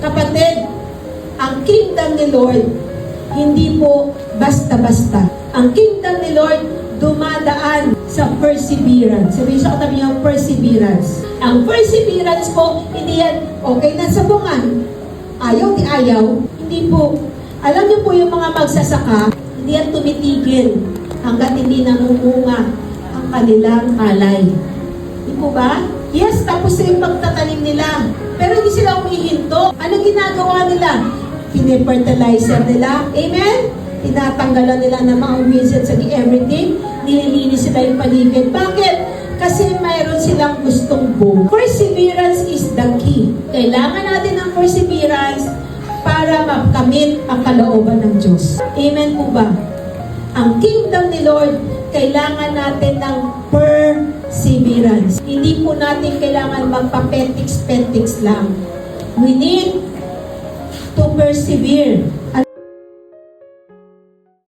Kapatid, ang kingdom ni Lord, hindi po basta-basta. Ang kingdom ni Lord, dumadaan sa perseverance. Sabihin sa katabi niyo, perseverance. Ang perseverance po, hindi yan, okay na sabungan. Ayaw di ayaw. Hindi po. Alam niyo po yung mga magsasaka, hindi yan tumitigil hanggat hindi namumunga ang kanilang palay. Hindi po ba? Yes, tapos na yung pagtatanim nila. Pero hindi sila umihinto. Ano ginagawa nila? Pine-fertilizer nila. Amen? Tinatanggalan nila ng mga weeds and everything. Nililinis sila yung paligid. Bakit? Kasi mayroon silang gustong boom. Perseverance is the key. Kailangan natin ng perseverance para makamit ang kalooban ng Diyos. Amen po ba? Ang kingdom ni Lord, kailangan natin ng perseverance. Hindi po natin kailangan magpapetiks-petiks lang. We need to persevere.